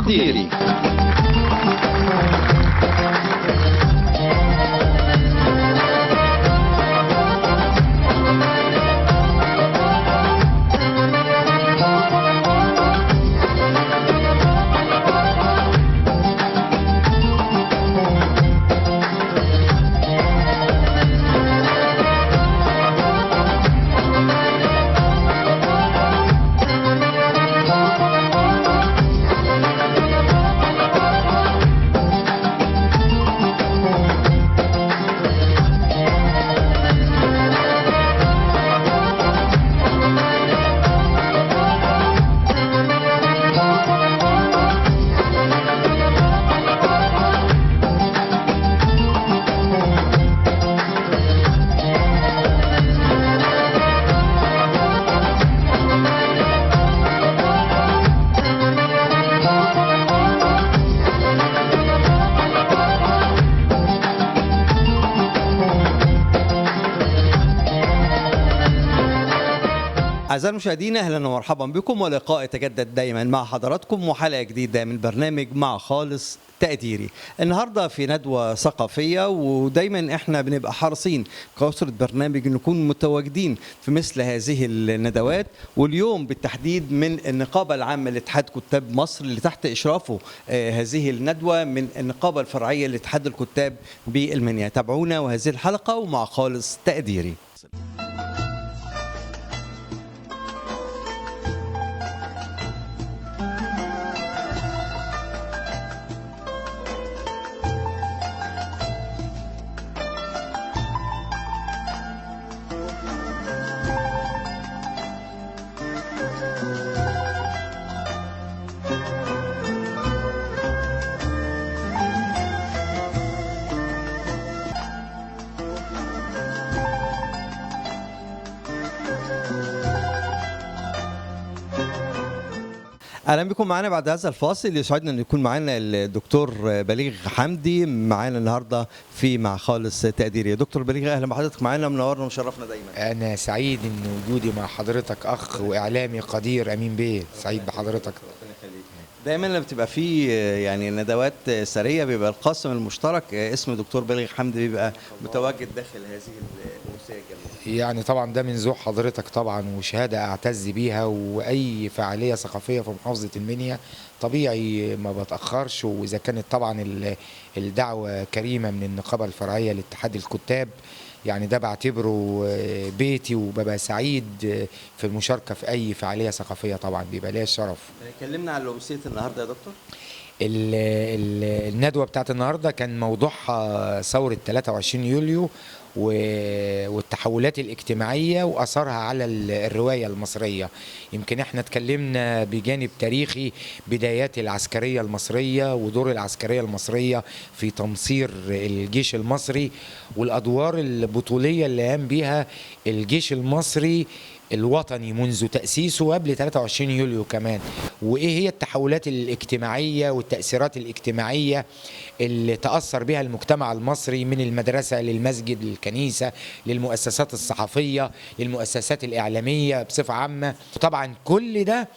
تقديري. أعزائي المشاهدين، أهلا ومرحبا بكم، ولقاء يتجدد دائما مع حضراتكم وحلقة جديدة من برنامج مع خالص تقديري. النهارده في ندوة ثقافية، ودايما احنا بنبقى حريصين كأسرة برنامج نكون متواجدين في مثل هذه الندوات، واليوم بالتحديد من النقابة العامة لاتحاد كتاب مصر اللي تحت إشرافه هذه الندوة من النقابة الفرعية لاتحاد الكتاب بالمنيا. تابعونا وهذه الحلقة ومع خالص تقديري. اهلا بكم معنا بعد هذا الفاصل. يسعدنا ان يكون معنا الدكتور بليغ حمدي معنا النهارده في مع خالص تقديري. دكتور بليغ، اهلا بحضرتك معنا، منورنا ومشرفنا دايما. انا سعيد ان وجودي مع حضرتك، اخ واعلامي قدير امين بيه. سعيد بحضرتك. دايما لما بتبقى في يعني ندوات سريه بيبقى القاسم المشترك اسم دكتور بليغ حمدي بيبقى متواجد داخل هذه الامسيه الجميله. يعني طبعا ده من ذوق حضرتك طبعا، وشهاده اعتز بيها، واي فعاليه ثقافيه في محافظه المنيا طبيعي ما بتاخرش، واذا كانت طبعا الدعوه كريمه من النقابه الفرعيه لاتحاد الكتاب، يعني ده بعتبره بيتي، وببقى سعيد في المشاركه في اي فعاليه ثقافيه. طبعا بيبقى ليا الشرف. كلمنا عن امسيه النهارده يا دكتور. الندوه بتاعت النهارده كان موضوعها ثوره 23 يوليو والتحولات الاجتماعية وأثرها على الرواية المصرية. يمكن احنا اتكلمنا بجانب تاريخي بدايات العسكرية المصرية ودور العسكرية المصرية في تمصير الجيش المصري، والأدوار البطولية اللي قام بيها الجيش المصري الوطني منذ تأسيسه قبل 23 يوليو كمان، وإيه هي التحولات الاجتماعية والتأثيرات الاجتماعية اللي تأثر بها المجتمع المصري، من المدرسة للمسجد للكنيسة للمؤسسات الصحفية للمؤسسات الإعلامية بصفة عامة. وطبعا كل ده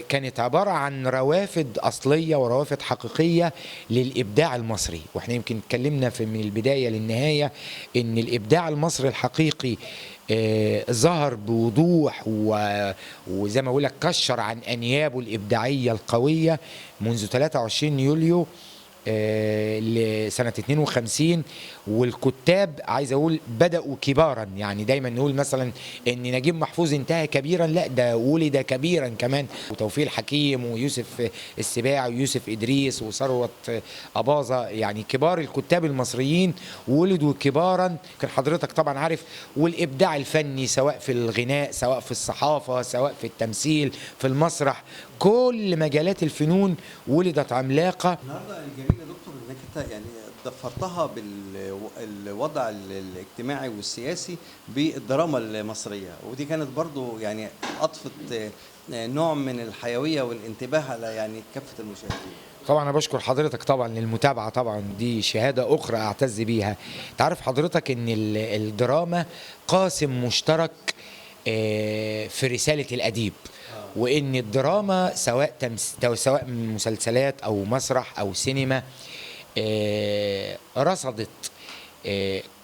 كانت عبارة عن روافد أصلية وروافد حقيقية للإبداع المصري. وإحنا يمكن اتكلمنا من البداية للنهاية إن الإبداع المصري الحقيقي ظهر بوضوح، وزي ما بقول لك كشر عن أنيابه الإبداعية القوية منذ 23 يوليو لسنة 52. والكتاب عايز اقول بدأوا كبارا، يعني دايما نقول مثلا ان نجيب محفوظ انتهى كبيرا، لا ده ولد كبيرا كمان. وتوفيق الحكيم ويوسف السباعي ويوسف ادريس وثروت اباظة، يعني كبار الكتاب المصريين ولدوا كبارا. كان حضرتك طبعا عارف، والابداع الفني سواء في الغناء سواء في الصحافة سواء في التمثيل في المسرح، كل مجالات الفنون ولدت عملاقة. النهارده الجميل يا دكتور انك انت يعني ضفرتها بالوضع الاجتماعي والسياسي بالدراما المصريه، ودي كانت برضو يعني اضفت نوع من الحيويه والانتباه على يعني كافه المشاهدين. طبعا انا بشكر حضرتك طبعا للمتابعه، طبعا دي شهاده اخرى اعتز بيها. تعرف حضرتك ان الدراما قاسم مشترك في رساله الاديب، وان الدراما سواء مسلسلات او مسرح او سينما رصدت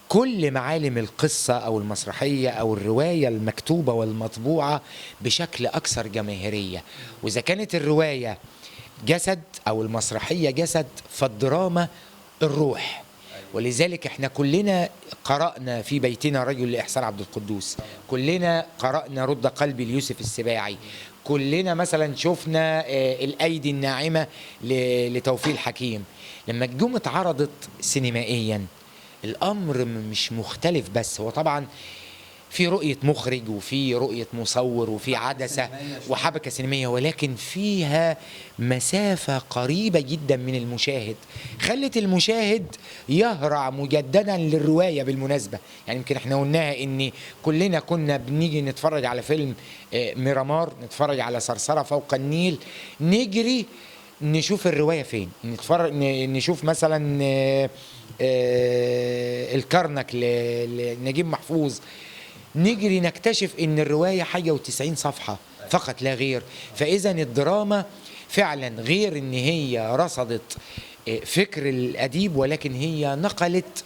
كل معالم القصة أو المسرحية أو الرواية المكتوبة والمطبوعة بشكل أكثر جماهيرية. وإذا كانت الرواية جسد أو المسرحية جسد، فالدراما الروح. ولذلك احنا كلنا قرأنا في بيتنا رجل لإحسان عبد القدوس، كلنا قرأنا رد قلبي ليوسف السباعي، كلنا مثلا شفنا الأيدي الناعمة لتوفيق الحكيم. لما الجملة اتعرضت سينمائيا الأمر مش مختلف، بس هو طبعا في رؤية مخرج وفي رؤية مصور وفي عدسة وحبكة سينمية، ولكن فيها مسافة قريبة جدا من المشاهد، خلت المشاهد يهرع مجددا للرواية. بالمناسبة يعني يمكن احنا قلناها ان كلنا كنا بنيجي نتفرج على فيلم ميرامار، نتفرج على صرصرة فوق النيل، نجري نشوف الرواية فين، نشوف مثلا الكرنك لنجيب محفوظ، نجري نكتشف ان الرواية حاجة و90 صفحة فقط لا غير. فاذا الدراما فعلا غير ان هي رصدت فكر الاديب، ولكن هي نقلت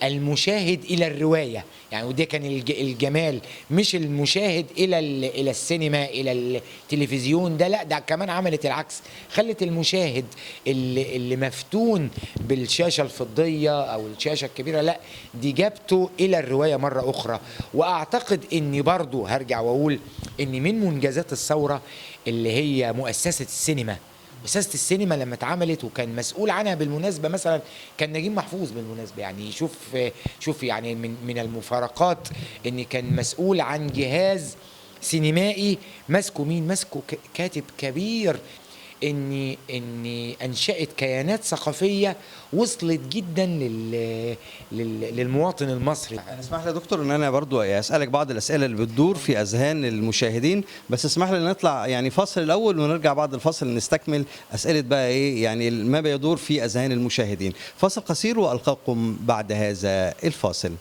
المشاهد الى الروايه. يعني وده كان الجمال، مش المشاهد الى السينما الى التلفزيون، ده لا، ده كمان عملت العكس، خلت المشاهد اللي مفتون بالشاشه الفضيه او الشاشه الكبيره، لا دي جابته الى الروايه مره اخرى. واعتقد اني برضو هرجع واقول ان من منجزات الثوره اللي هي مؤسسه السينما. مؤسسة السينما لما اتعملت وكان مسؤول عنها بالمناسبة مثلا كان نجيب محفوظ بالمناسبة، يعني شوف يعني من المفارقات ان كان مسؤول عن جهاز سينمائي ماسكه مين؟ ماسكه كاتب كبير. اني انشأت كيانات ثقافيه وصلت جدا للمواطن المصري. انا اسمح لي يا دكتور ان انا برضو اسالك بعض الاسئله اللي بتدور في اذهان المشاهدين، بس اسمح لي نطلع يعني فاصل الاول ونرجع بعد الفاصل نستكمل اسئله بقى ايه يعني ما بيدور في اذهان المشاهدين. فاصل قصير والقاكم بعد هذا الفاصل.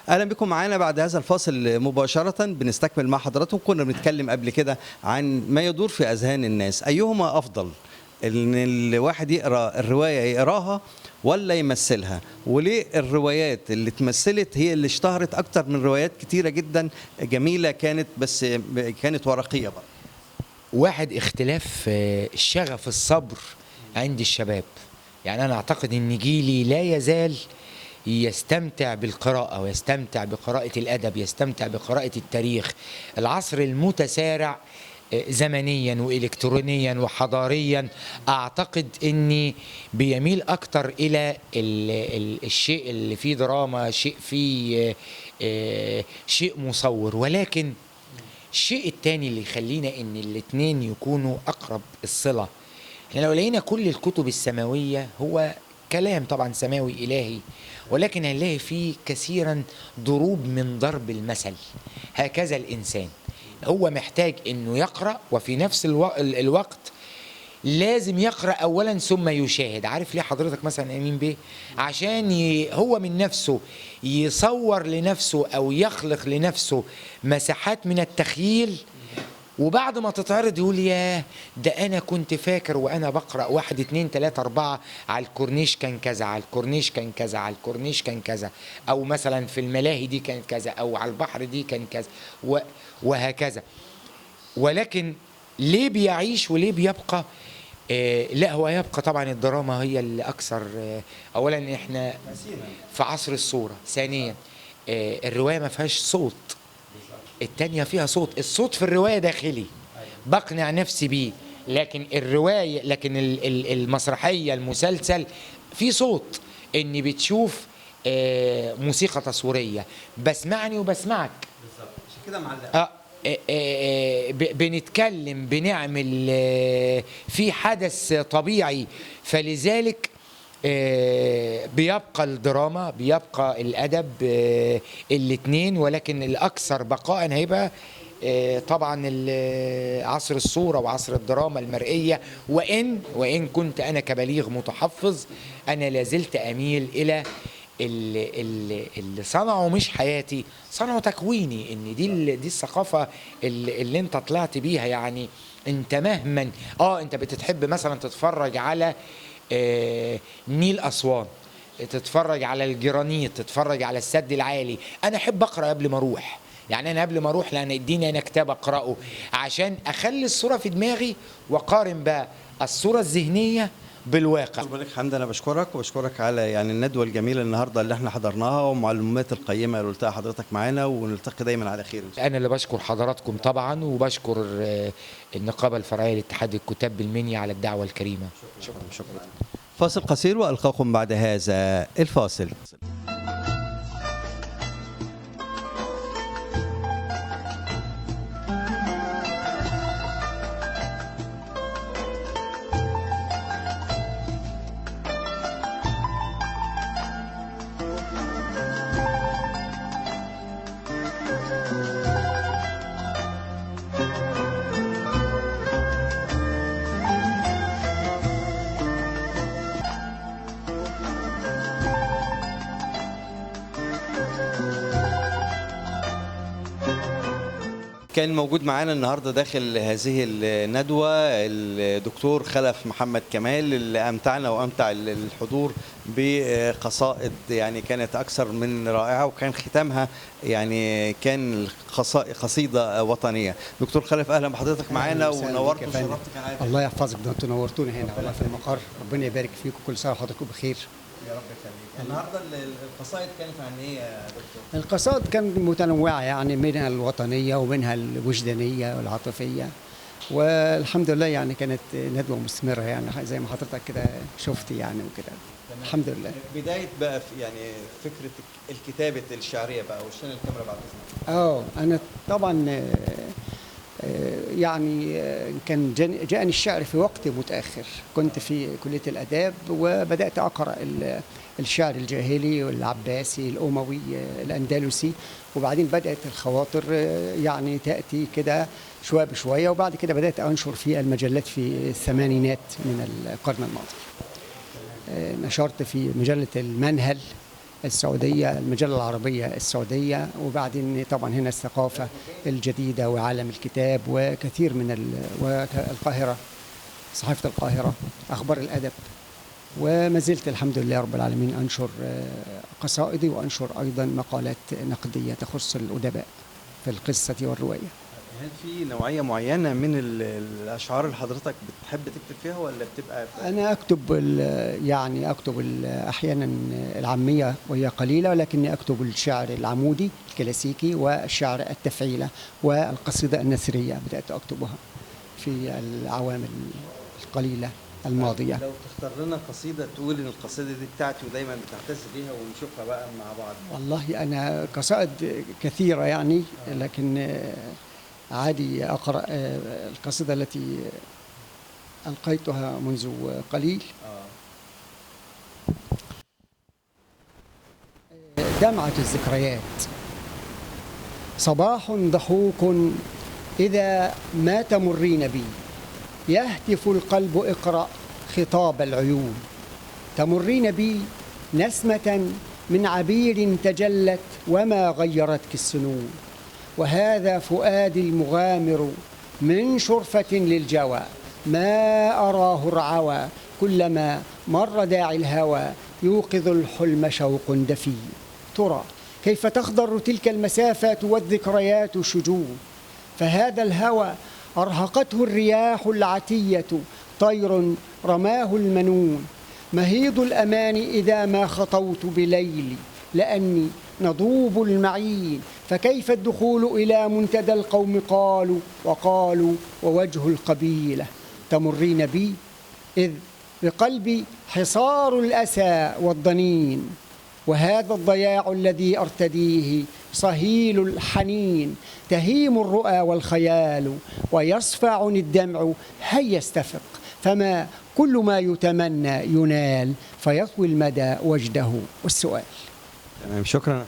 اهلا بكم معانا بعد هذا الفاصل مباشره. بنستكمل مع حضراتكم. كنا بنتكلم قبل كده عن ما يدور في اذهان الناس، ايهما افضل، ان الواحد يقرا الروايه يقراها ولا يمثلها؟ وليه الروايات اللي اتمثلت هي اللي اشتهرت اكتر من روايات كتيره جدا جميله كانت بس كانت ورقيه بقى؟ واحد، اختلاف الشغف الصبر عند الشباب. يعني انا اعتقد ان جيلي لا يزال يستمتع بالقراءة ويستمتع بقراءة الأدب، يستمتع بقراءة التاريخ. العصر المتسارع زمنيا وإلكترونيا وحضاريا أعتقد أني بيميل أكتر إلى الشيء اللي فيه دراما، شيء فيه شيء مصور. ولكن الشيء التاني اللي يخلينا أن الاتنين يكونوا أقرب الصلة، احنا لو لقينا كل الكتب السماوية هو كلام طبعا سماوي إلهي، ولكن هنلاقي فيه كثيرا ضروب من ضرب المثل. هكذا الإنسان هو محتاج أنه يقرأ، وفي نفس الوقت لازم يقرأ أولا ثم يشاهد. عارف ليه حضرتك مثلا أمين بيه؟ عشان هو من نفسه يصور لنفسه أو يخلق لنفسه مساحات من التخيل، وبعد ما تتعرض يقول ياه ده أنا كنت فاكر وأنا بقرأ 1 2 3 4 على الكورنيش كان كذا، على الكورنيش كان كذا، على الكورنيش كان كذا، أو مثلا في الملاهي دي كانت كذا، أو على البحر دي كان كذا، وهكذا. ولكن ليه بيعيش وليه بيبقى؟ لا هو يبقى طبعا الدراما هي اللي أكثر. أولا إحنا في عصر الصورة، ثانيا الرواية ما فيهاش صوت، التانية فيها صوت. الصوت في الرواية داخلي بقنع نفسي بيه، لكن الرواية، لكن المسرحية المسلسل في صوت، اني بتشوف موسيقى تصويريه، بسمعني وبسمعك. بالظبط، عشان كده معلق. بنتكلم، بنعمل في حدث طبيعي، فلذلك بيبقى الدراما، بيبقى الأدب، الاتنين، ولكن الأكثر بقاء هيبقى طبعا عصر الصورة وعصر الدراما المرئية. وإن كنت أنا كبليغ متحفظ، أنا لازلت أميل إلى اللي صنعوا مش حياتي، صنعوا تكويني، ان دي الثقافه اللي انت طلعت بيها. يعني انت مهما انت بتتحب مثلا تتفرج على نيل اسوان، تتفرج على الجرانيت، تتفرج على السد العالي. انا احب اقرا قبل ما اروح، يعني انا قبل ما اروح لان اديني انا كتاب اقراه عشان اخلي الصوره في دماغي واقارن بقى الصوره الذهنيه بالواقع. بالك حمد، انا بشكرك على يعني الندوه الجميله النهارده اللي احنا حضرناها، والمعلومات القيمه اللي قلتها حضرتك معانا، ونلتقي دايما على خير. انا اللي بشكر حضراتكم طبعا، وبشكر النقابه الفرعيه لاتحاد الكتاب بالمنيا على الدعوه الكريمه. شكرا. فاصل قصير والقاكم بعد هذا الفاصل. كان موجود معانا النهارده داخل هذه الندوه الدكتور خلف محمد كمال، اللي امتعنا وامتع الحضور بقصائد يعني كانت اكثر من رائعه، وكان ختامها يعني كان قصيده وطنيه. دكتور خلف، اهلا بحضرتك معانا ونورت وشرفت. الله يحفظك، ده انتوا نورتونا هنا والله في المقر، ربنا يبارك فيكم، كل سنه وحضراتكم بخير. يا رب يخليك. النهارده القصائد كانت عن ايه يا دكتور؟ القصائد كانت متنوعه، يعني منها الوطنيه ومنها الوجدانيه والعاطفيه، والحمد لله يعني كانت ندوه مثمره، يعني زي ما حضرتك كده شفت يعني وكده. الحمد لله. بدايه بقى في يعني فكره الكتابه الشعريه بقى، وشان الكاميرا بعد اذنك. انا طبعا يعني كان جاءني الشعر في وقت متأخر، كنت في كلية الآداب وبدأت أقرأ الشعر الجاهلي والعباسي الأموي الأندلسي، وبعدين بدأت الخواطر يعني تأتي كده شوية بشوية، وبعد كده بدأت أنشر في المجلات في الثمانينات من القرن الماضي. نشرت في مجلة المنهل السعودية، المجلة العربية السعودية، وبعدين طبعا هنا الثقافة الجديدة وعالم الكتاب وكثير من والقاهرة، صحيفة القاهرة، أخبار الأدب، وما زلت الحمد لله رب العالمين أنشر قصائدي، وأنشر أيضا مقالات نقدية تخص الأدباء في القصة والرواية. هل في نوعية معينة من الأشعار اللي حضرتك بتحب تكتب فيها، ولا بتبقى أنا أكتب يعني أكتب أحيانا العامية وهي قليلة، ولكني أكتب الشعر العمودي الكلاسيكي والشعر التفعيلة والقصيدة النثرية بدأت أكتبها في الأعوام القليلة الماضية. لو تختار لنا قصيدة تقول إن القصيدة دي بتاعتي ودايما بتعتز بيها ونشوفها بقى مع بعض. والله أنا قصائد كثيرة يعني، لكن عادي أقرأ القصيدة التي ألقيتها منذ قليل. دمعة الذكريات. صباح ضحوك إذا ما تمرين بي، يهتف القلب اقرأ خطاب العيون. تمرين بي نسمة من عبير تجلت وما غيرتك السنون، وهذا فؤادي المغامر من شرفة للجوى، ما أراه الرعوى كلما مر داعي الهوى، يوقظ الحلم شوق دفي. ترى كيف تخضر تلك المسافات والذكريات شجون، فهذا الهوى أرهقته الرياح العتية، طير رماه المنون. مهيض الأمان إذا ما خطوت بليلي، لأني نضوب المعين، فكيف الدخول إلى منتدى القوم وقالوا ووجه القبيلة. تمرين بي إذ بقلبي حصار الأسى والضنين، وهذا الضياع الذي أرتديه صهيل الحنين، تهيم الرؤى والخيال، ويصفعني الدمع هيا استفق، فما كل ما يتمنى ينال، فيطوي المدى وجده والسؤال. تمام، شكرا.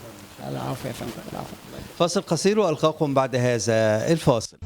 العفو يا فندم، العفو. فاصل قصير وألقاكم بعد هذا الفاصل.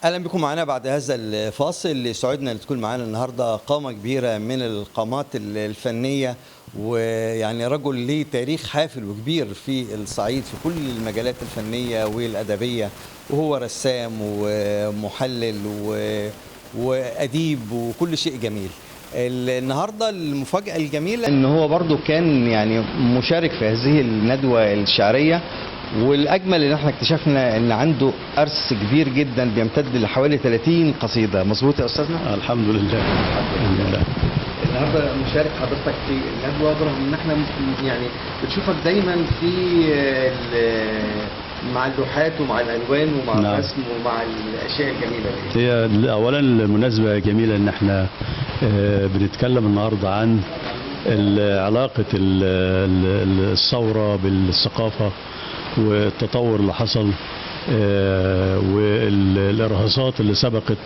اهلا بكم معنا بعد هذا الفاصل. اللي سعدنا اللي تكون معنا النهارده قامه كبيره من القامات الفنيه، ويعني رجل ليه تاريخ حافل وكبير في الصعيد في كل المجالات الفنيه والادبيه، وهو رسام ومحلل واديب وكل شيء جميل. النهارده المفاجاه الجميله ان هو برضو كان يعني مشارك في هذه الندوه الشعريه، والاجمل ان احنا اكتشفنا ان عنده ارث كبير جدا بيمتد لحوالي 30 قصيده. مظبوط يا استاذنا؟ الحمد لله. الحمد لله. النهارده مشارك حضرتك في الندوه، برغم ان احنا يعني بتشوفك دايما في مع اللوحات ومع الالوان ومع نعم. الرسم ومع الاشياء الجميله دي. هي اولا المناسبه جميله ان احنا بنتكلم النهارده عن علاقه الثوره بالثقافه والتطور اللي حصل، والارهاصات اللي سبقت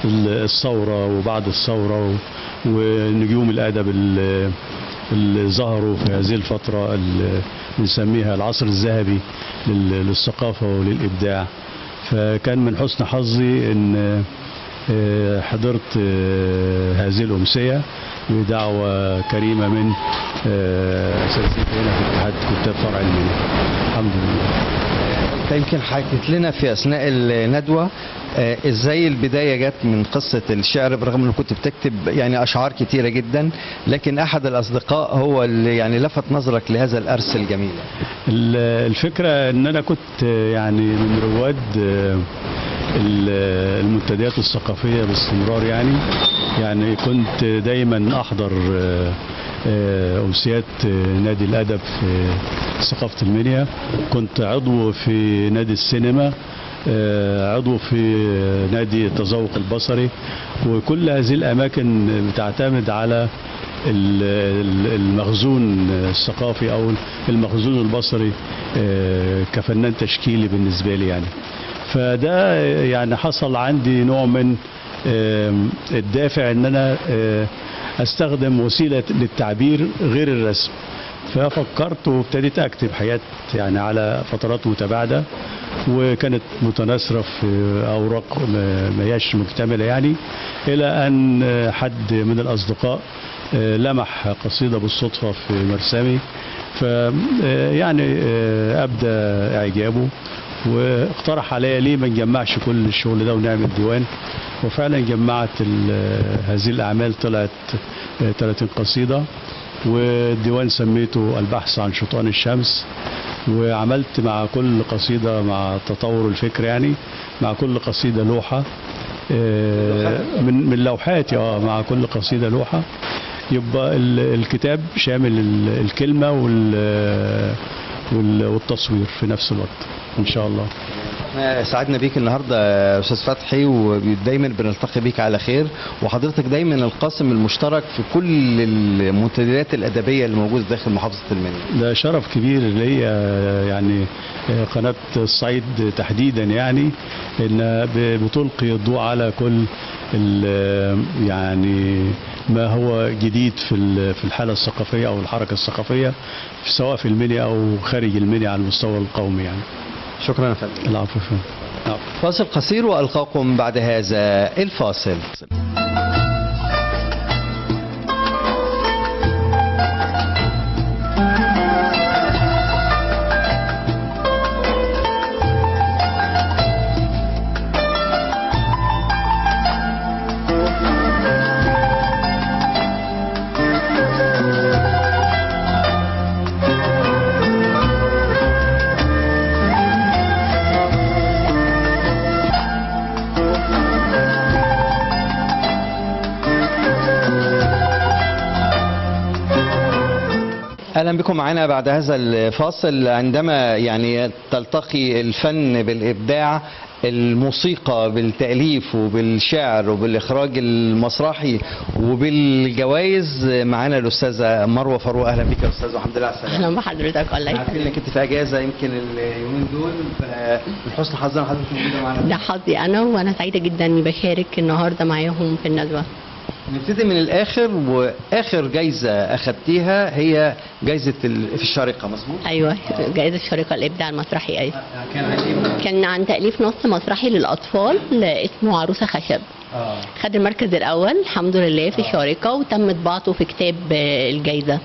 الثوره وبعد الثوره، ونجوم الادب اللي ظهروا في هذه الفتره اللي بنسميها العصر الذهبي للثقافه وللابداع. فكان من حسن حظي ان حضرت هذه الامسيه بدعوه كريمه من اساتذتي هنا في اتحاد كتاب فرع المنيا. الحمد لله. انت يمكن حكيت لنا في اثناء الندوه ازاي البدايه جت من قصه الشعر، برغم انك كنت بتكتب يعني اشعار كتيره جدا، لكن احد الاصدقاء هو اللي يعني لفت نظرك لهذا الارث الجميل. الفكره ان انا كنت يعني من رواد المنتديات الثقافيه باستمرار، يعني كنت دايما احضر أمسيات نادي الأدب في ثقافة المنيا، كنت عضو في نادي السينما، عضو في نادي التذوق البصري، وكل هذه الأماكن بتعتمد على المخزون الثقافي أو المخزون البصري كفنان تشكيلي بالنسبة لي يعني. فده يعني حصل عندي نوع من الدافع ان انا استخدم وسيله للتعبير غير الرسم. ففكرت وابتديت اكتب حاجات يعني على فترات متباعده، وكانت متناثره في اوراق ما هياش مكتمله يعني، الى ان حد من الاصدقاء لمح قصيده بالصدفه في مرسمي، فيعني ابدى اعجابه واقترح عليا ليه ما نجمعش كل الشغل ده ونعمل ديوان. وفعلا جمعت هذه الاعمال، طلعت 30 قصيده، والديوان سميته البحث عن شيطان الشمس. وعملت مع كل قصيده مع تطور الفكر يعني، مع كل قصيده لوحه من لوحاتي، مع كل قصيده لوحه، يبقى الكتاب شامل الكلمه والتصوير في نفس الوقت ان شاء الله. سعدنا بيك النهارده يا استاذ فتحي، ودايما بنلتقي بيك على خير، وحضرتك دايما القاسم المشترك في كل المنتديات الادبيه اللي موجوده داخل محافظه المنيا. ده شرف كبير ليا يعني، قناه الصعيد تحديدا يعني، انها بتلقي الضوء على كل يعني ما هو جديد في الحاله الثقافيه او الحركه الثقافيه، سواء في المنيا او خارج المنيا على المستوى القومي يعني. شكرا يا فندم. العفو. فاصل قصير والقاكم بعد هذا الفاصل. اهلا بكم معنا بعد هذا الفاصل. عندما يعني تلتقي الفن بالابداع، الموسيقى بالتأليف وبالشعر وبالإخراج المسرحي وبالجوائز، معانا الأستاذة مروة فاروق. أهلا بك يا أستاذة والحمد لله على السلامة. اهلا بحضرتك. الله عارفين يسلمك. إنك أنت في أجازة يمكن اليومين دول، من حسن حظنا حضرتك موجودة معانا. ده حظي انا، وانا سعيده جدا اني بشارك النهارده معاهم في الندوه. نبتدي من الآخر، وآخر جايزة أخدتيها هي جايزة في الشارقة، مظبوط؟ ايوه، جائزه الشارقه الابداع المسرحي. ايوه، كان عن إيه؟ كان عن تاليف نص مسرحي للاطفال اسمه عروسه خشب. خد المركز الاول الحمد لله في الشارقه، وتم طباعته في كتاب الجايزه.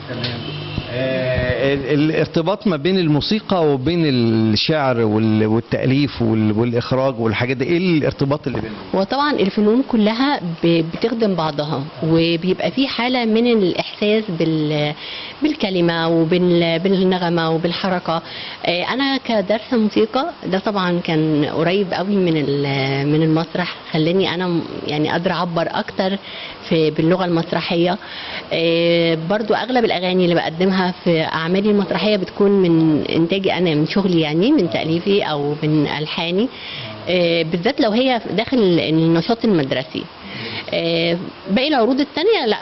تمام. الارتباط ما بين الموسيقى وبين الشعر والتأليف والإخراج والحاجات دي، ايه الارتباط اللي بينهم؟ وطبعا الفنون كلها بتخدم بعضها، وبيبقى في حالة من الإحساس بالكلمة وبالنغمة وبالحركة. أنا كدرس موسيقى ده طبعا كان قريب قوي من المسرح، خلاني أنا يعني قادرة أعبر أكتر باللغة المسرحية. برضو أغلب الأغاني اللي بقدمها في أعمالي المسرحية بتكون من إنتاجي أنا، من شغلي يعني، من تأليفي أو من ألحاني، بالذات لو هي داخل النشاط المدرسي. باقي العروض التانية لا،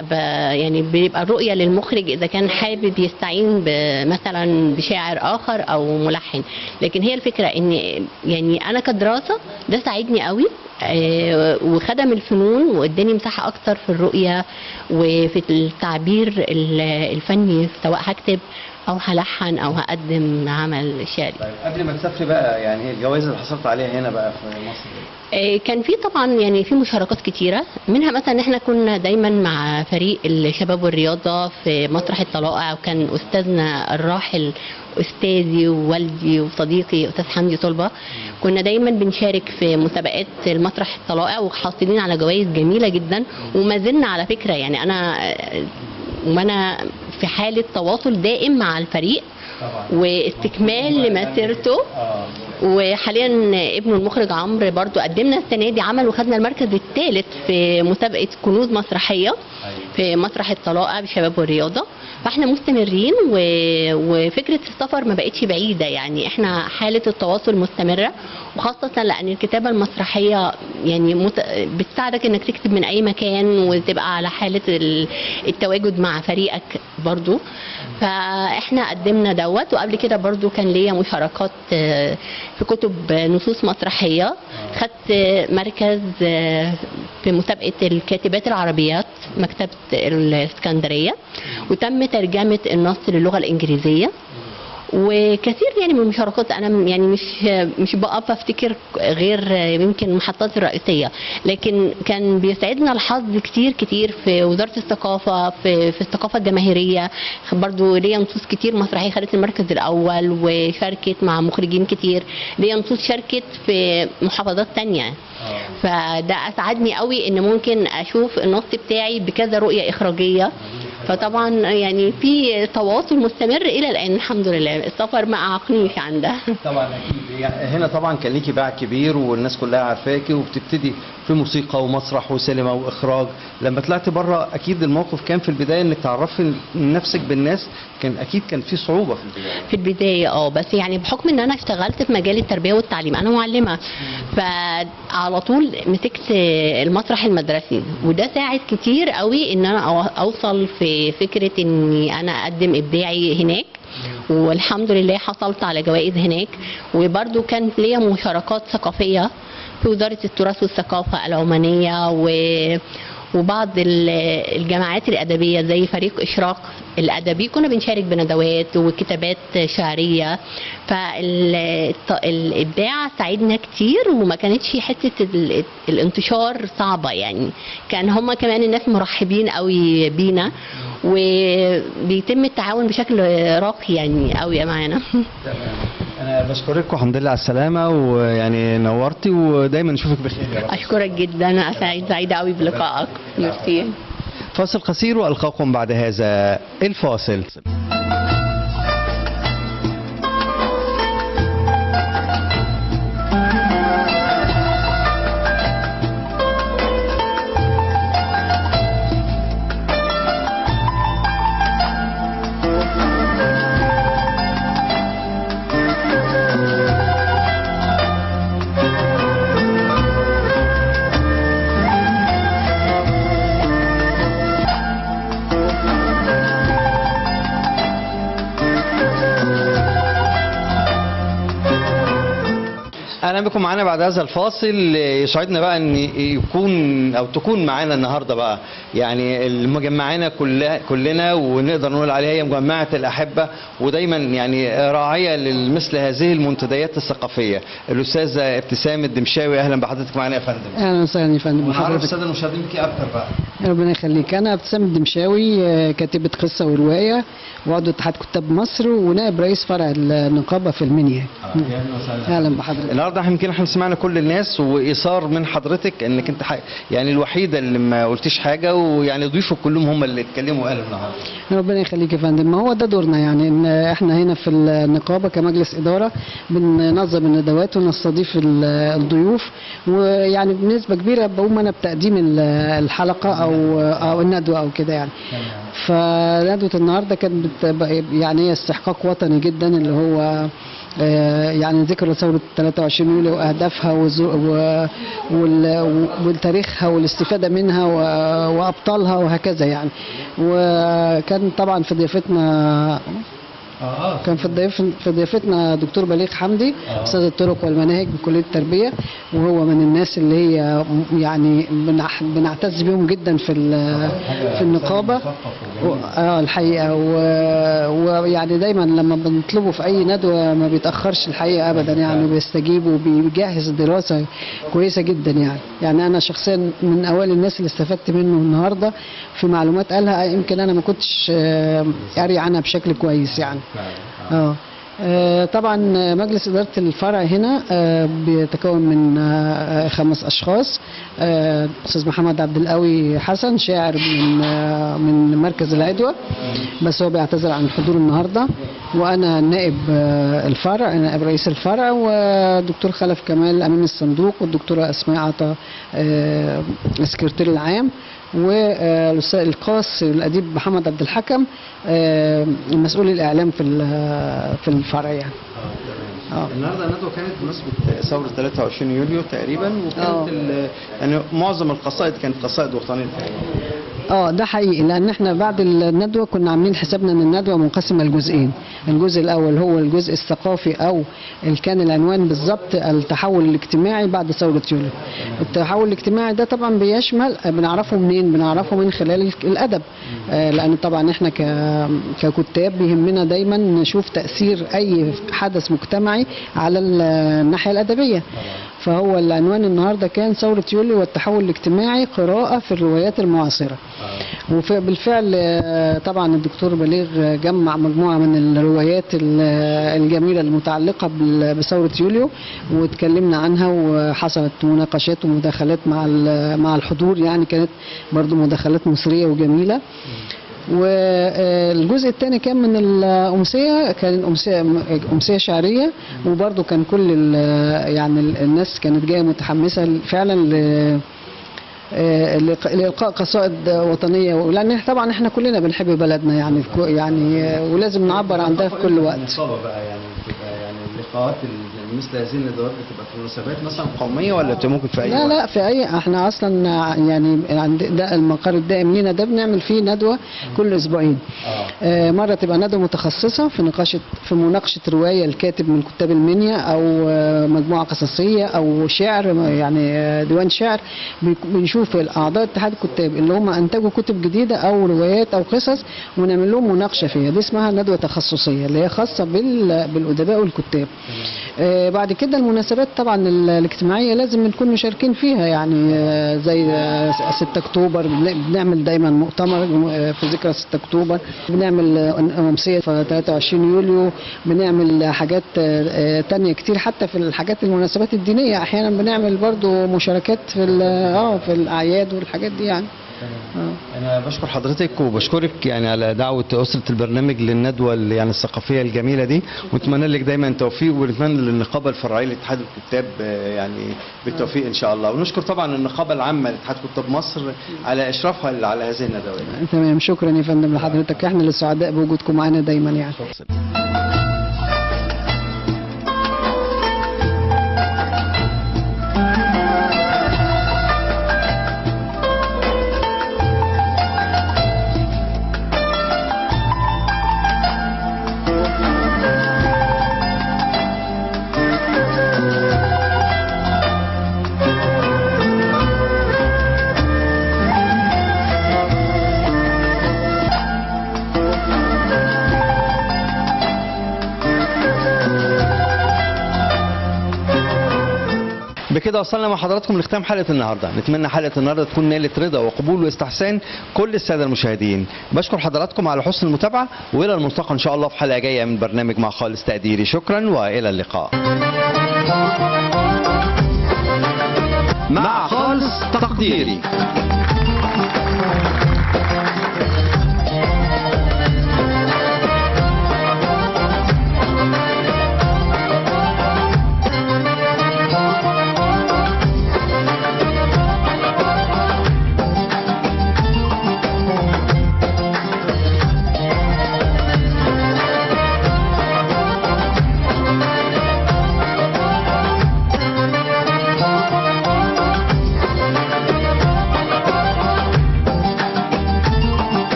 يعني بيبقى الرؤية للمخرج إذا كان حابب يستعين مثلا بشاعر آخر أو ملحن. لكن هي الفكرة إن يعني أنا كدراسة ده ساعدني قوي، وخدم الفنون واداني مساحة أكتر في الرؤية وفي التعبير الفني، سواء هكتب أو هلحن أو هقدم عمل شعري. طيب قبل ما تسافري بقى، يعني ايه الجوائز اللي حصلت عليها هنا بقى في مصر؟ كان في طبعا يعني في مشاركات كتيرة، منها مثلا احنا كنا دايما مع فريق الشباب والرياضة في مسرح الطلائع، وكان أستاذنا الراحل أستاذي ووالدي وصديقي أستاذ حمدي طلبة، كنا دايما بنشارك في مسابقات المسرح الطلائع وحاصلين على جوائز جميلة جدا. وما زلنا على فكرة يعني وأنا في حالة تواصل دائم مع الفريق واستكمال لمسيرته. وحاليا ابنه المخرج عمرو برضو قدمنا السنه دي عمل وخدنا المركز الثالث في مسابقه كنوز مسرحيه في مسرح الطلائع بالشباب والرياضه. فاحنا مستمرين، وفكره السفر ما بقتش بعيده، يعني احنا حاله التواصل مستمره، وخاصه لان الكتابه المسرحيه يعني بتساعدك انك تكتب من اي مكان وتبقى على حاله التواجد مع فريقك برضو. فاحنا قدمنا دوت، وقبل كده برضو كان ليا مشاركات في كتب نصوص مسرحيه. خدت مركز في مسابقه الكاتبات العربيات مكتبه الاسكندريه، وتم ترجمه النص للغه الانجليزيه. وكثير يعني من المشاركات انا يعني مش بقف افتكر غير يمكن محطاتي الرئيسيه، لكن كان بيسعدنا الحظ كتير في وزاره الثقافه، في الثقافه الجماهيريه. برضو ليا نصوص كتير مسرحيه خدت المركز الاول، وشاركت مع مخرجين كتير. ليا نصوص شاركت في محافظات تانية، فده اسعدني قوي ان ممكن اشوف النص بتاعي بكذا رؤيه اخراجيه. فطبعا يعني في تواصل مستمر الى الان الحمد لله، السفر ما اعاقنيش عن ده. طبعا اكيد. يعني هنا طبعا كان ليكي باع كبير والناس كلها عارفاكي، وبتبتدي في موسيقى ومسرح وسينما واخراج. لما طلعتي بره اكيد الموقف كان في البدايه انك تعرفي نفسك بالناس، كان في صعوبه في البدايه. في البدايه بس يعني بحكم ان انا اشتغلت في مجال التربيه والتعليم، انا معلمه، فعلى طول مسكت المسرح المدرسي، وده ساعد كتير قوي ان انا اوصل في فكره اني انا اقدم ابداعي هناك. والحمد لله حصلت على جوائز هناك. وبرده كان ليا مشاركات ثقافيه في وزاره التراث والثقافه العمانيه، وبعض الجماعات الادبيه زي فريق اشراق الادبي، كنا بنشارك بندوات وكتابات شعريه. فالابداع ساعدنا كتير، وما كانتش حته الانتشار صعبه، يعني كان هم كمان الناس مرحبين قوي بينا، وبيتم التعاون بشكل راقي يعني قوي معانا. انا بشكرك والحمد لله على السلامه، ويعني نورتي، ودايما نشوفك بخير يا رب. اشكرك جدا، انا سعيده قوي بلقائك. ميرسي. فاصل قصير والقاكم بعد هذا الفاصل. اهلا بكم معانا بعد هذا الفاصل. يسعدنا بقى ان يكون او تكون معانا النهارده بقى يعني المجمعانا كلنا، ونقدر نقول عليها هي مجمعه الاحبه، ودايما يعني راعيه لمثل هذه المنتديات الثقافيه، الاستاذه ابتسام الدمشاوي. اهلا بحضرتك معانا يا فندم. اهلا وسهلا يا فندم. ونعرف الساده المشاهدين بك اكتر بقى. ربنا يخليك. انا ابتسام الدمشاوي، كاتبه قصه وروايه وعضو اتحاد كتاب مصر ونائب رئيس فرع النقابه في المنيا. اهلا بحضرتك. النهارده يمكن احنا سمعنا كل الناس، وايثار من حضرتك انك انت يعني الوحيده اللي ما قلتيش حاجه، ويعني ضيوفك كلهم هم اللي اتكلموا وقالوا النهارده. ربنا يخليك يا فندم. ما هو ده دورنا، يعني ان احنا هنا في النقابه كمجلس اداره بننظم الندوات ونستضيف الضيوف، ويعني بنسبه كبيره بقوم انا بتقديم الحلقه او الندوه او كده يعني. فندوه النهارده كانت يعني هي استحقاق وطني جدا، اللي هو يعني ذكرى ثورة 23 يوليو وأهدافها وتاريخها والاستفادة منها وأبطالها وهكذا يعني. وكان طبعا في ضيافتنا في ضيافتنا دكتور بليغ حمدي، استاذ الطرق والمناهج بكليه التربيه، وهو من الناس اللي هي يعني بنعتز بيهم جدا في النقابه الحقيقه. ويعني دايما لما بنطلبه في اي ندوه ما بيتاخرش الحقيقه ابدا، يعني بيستجيب وبيجهز دراسه كويسه جدا يعني انا شخصيا من اوائل الناس اللي استفدت منه النهارده في معلومات قالها يمكن انا ما كنتش قاري عنها بشكل كويس يعني. طبعا مجلس إدارة الفرع هنا بيتكون من 5 أشخاص. أستاذ محمد عبد القوي حسن، شاعر من مركز العدوى، بس هو بيعتذر عن الحضور النهارده. وأنا نائب الفرع، نائب رئيس الفرع، ودكتور خلف كمال أمين الصندوق، والدكتورة أسماء عطا السكرتير العام، والاستاذ القاص الاديب محمد عبد الحكم مسؤول الاعلام في الفرع يعني. النهارده الندوه كانت بمناسبه ثوره 23 يوليو تقريبا، وكانت يعني معظم القصائد كانت قصائد وطنيه تقريبا. ده حقيقي، لان احنا بعد الندوه كنا عاملين حسابنا ان الندوه منقسمه لجزئين. الجزء الاول هو الجزء الثقافي، او اللي كان العنوان بالظبط التحول الاجتماعي بعد ثوره يوليو. التحول الاجتماعي ده طبعا بيشمل، بنعرفه منين؟ بنعرفه من خلال الادب، لان طبعا احنا ككتاب بيهمنا دايما نشوف تاثير اي حدث مجتمعي على الناحيه الادبيه. فهو العنوان النهارده كان ثوره يوليو والتحول الاجتماعي، قراءه في الروايات المعاصره. وبالفعل طبعا الدكتور بليغ جمع مجموعه من الروايات الجميله المتعلقه بثوره يوليو، واتكلمنا عنها، وحصلت مناقشات ومداخلات مع الحضور، يعني كانت برضو مداخلات مصريه وجميله. والجزء الثاني كان من الأمسية، كان أمسية شعرية، وبرضو كان كل يعني الناس كانت جاية متحمسة فعلا لإلقاء قصائد وطنية، لأن طبعا احنا كلنا بنحب بلدنا يعني ولازم نعبر عن ده في كل وقت. بقى يعني اللقاءات مثل هذه الندوات بتبقى في مناسبات مثلا قوميه، ولا ممكن في اي وقت؟ لا في اي، احنا اصلا يعني عند ده المقر الدائم لينا ده بنعمل فيه ندوه كل اسبوعين. مره تبقى ندوه متخصصه في مناقشه روايه الكاتب من كتاب المنيا، او مجموعه قصصيه، او شعر يعني ديوان شعر. بنشوف اعضاء اتحاد الكتاب اللي هم انتجوا كتب جديده او روايات او قصص، ونعمل لهم مناقشه فيها. دي اسمها ندوه تخصصيه، اللي هي خاصه بالادباء والكتاب. بعد كده المناسبات طبعا الاجتماعيه لازم نكون مشاركين فيها، يعني زي 6 اكتوبر بنعمل دايما مؤتمر في ذكرى 6 اكتوبر، بنعمل امسيه في 23 يوليو، بنعمل حاجات تانية كتير، حتى في الحاجات المناسبات الدينيه احيانا بنعمل برضو مشاركات في الاعياد والحاجات دي يعني. أنا بشكر حضرتك وبشكرك يعني على دعوة أسرة البرنامج للندوة يعني الثقافية الجميلة دي، ونتمنى لك دايما التوفيق، ونتمنى للنقابة الفرعية لاتحاد الكتاب يعني بالتوفيق إن شاء الله. ونشكر طبعا النقابة العامة لاتحاد كتاب مصر على إشرافها على هذه الندوات. تمام، شكرا يا فندم لحضرتك، احنا اللي سعداء بوجودكم معانا دايما يعني. وبكده وصلنا مع حضراتكم لختام حلقه النهارده. نتمنى حلقه النهارده تكون نالت رضا وقبول واستحسان كل الساده المشاهدين. بشكر حضراتكم على حسن المتابعه، والى الملتقى ان شاء الله في حلقه جايه من برنامج مع خالص تقديري. شكرا والى اللقاء. مع خالص تقديري.